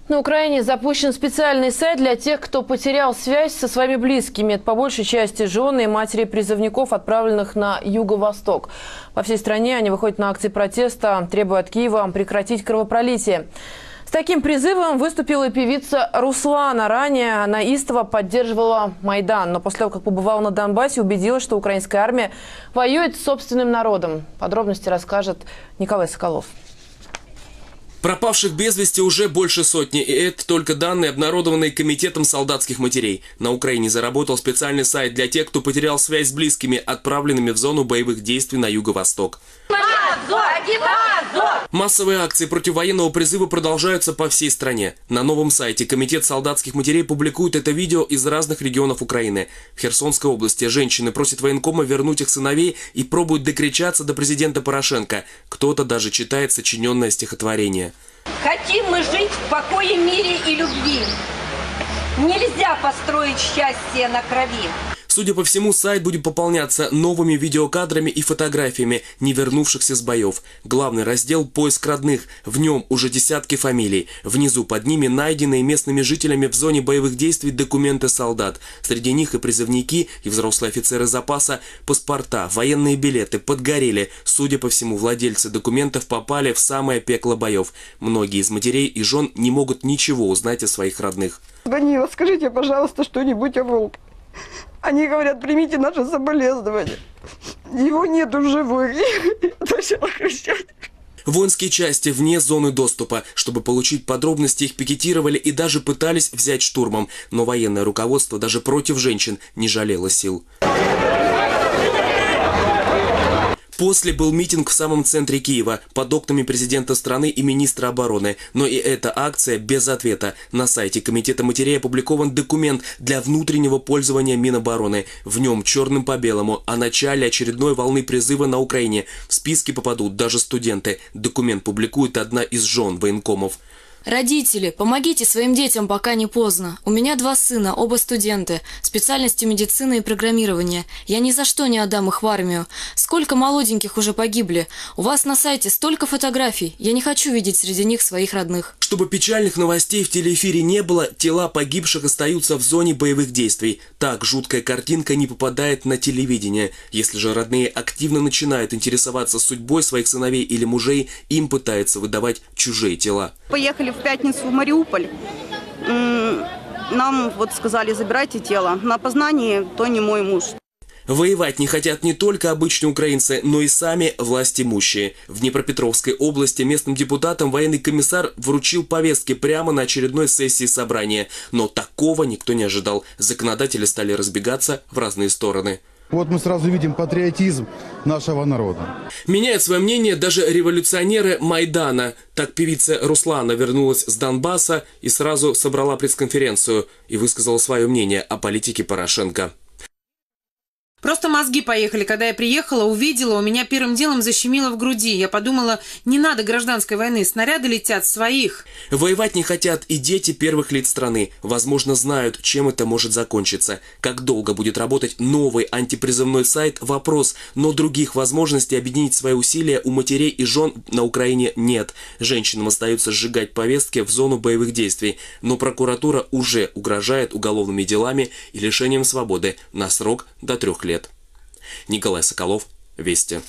На Украине запущен специальный сайт для тех, кто потерял связь со своими близкими. Это по большей части жены и матери призывников, отправленных на юго-восток. По всей стране они выходят на акции протеста, требуя от Киева прекратить кровопролитие. С таким призывом выступила певица Руслана. Ранее она истово поддерживала Майдан, но после того, как побывала на Донбассе, убедилась, что украинская армия воюет с собственным народом. Подробности расскажет Николай Соколов. Пропавших без вести уже больше сотни, и это только данные, обнародованные Комитетом солдатских матерей. На Украине заработал специальный сайт для тех, кто потерял связь с близкими, отправленными в зону боевых действий на юго-восток. Массовые акции против военного призыва продолжаются по всей стране. На новом сайте Комитет солдатских матерей публикует это видео из разных регионов Украины. В Херсонской области женщины просят военкома вернуть их сыновей и пробуют докричаться до президента Порошенко. Кто-то даже читает сочиненное стихотворение. Хотим мы жить в покое, мире и любви. Нельзя построить счастье на крови. Судя по всему, сайт будет пополняться новыми видеокадрами и фотографиями не вернувшихся с боев. Главный раздел – поиск родных. В нем уже десятки фамилий. Внизу под ними найденные местными жителями в зоне боевых действий документы солдат. Среди них и призывники, и взрослые офицеры запаса, паспорта, военные билеты подгорели. Судя по всему, владельцы документов попали в самое пекло боев. Многие из матерей и жен не могут ничего узнать о своих родных. Данила, скажите, пожалуйста, что-нибудь о Волке. Они говорят, примите наше соболезнование. Его нету в живых. Начала кричать. Воинские части вне зоны доступа. Чтобы получить подробности, их пикетировали и даже пытались взять штурмом. Но военное руководство даже против женщин не жалело сил. После был митинг в самом центре Киева, под окнами президента страны и министра обороны. Но и эта акция без ответа. На сайте Комитета матерей опубликован документ для внутреннего пользования Минобороны. В нем черным по белому о начале очередной волны призыва на Украине. В списки попадут даже студенты. Документ публикует одна из жен военкомов. Родители, помогите своим детям, пока не поздно. У меня 2 сына, оба студенты, специальности медицина и программирование. Я ни за что не отдам их в армию. Сколько молоденьких уже погибли. У вас на сайте столько фотографий. Я не хочу видеть среди них своих родных. Чтобы печальных новостей в телеэфире не было, тела погибших остаются в зоне боевых действий. Так жуткая картинка не попадает на телевидение. Если же родные активно начинают интересоваться судьбой своих сыновей или мужей, им пытаются выдавать чужие тела. Поехали в пятницу в Мариуполь. Нам вот сказали, забирайте тело. На опознании то не мой муж. Воевать не хотят не только обычные украинцы, но и сами властимущие. В Днепропетровской области местным депутатам военный комиссар вручил повестки прямо на очередной сессии собрания. Но такого никто не ожидал. Законодатели стали разбегаться в разные стороны. Вот мы сразу видим патриотизм нашего народа. Меняют свое мнение даже революционеры Майдана. Так певица Руслана вернулась с Донбасса и сразу собрала пресс-конференцию и высказала свое мнение о политике Порошенко. Просто мозги поехали. Когда я приехала, увидела, у меня первым делом защемило в груди. Я подумала, не надо гражданской войны, снаряды летят своих. Воевать не хотят и дети первых лиц страны. Возможно, знают, чем это может закончиться. Как долго будет работать новый антипризывной сайт – вопрос. Но других возможностей объединить свои усилия у матерей и жен на Украине нет. Женщинам остается сжигать повестки в зону боевых действий. Но прокуратура уже угрожает уголовными делами и лишением свободы на срок до 3 лет. Николай Соколов, Вести.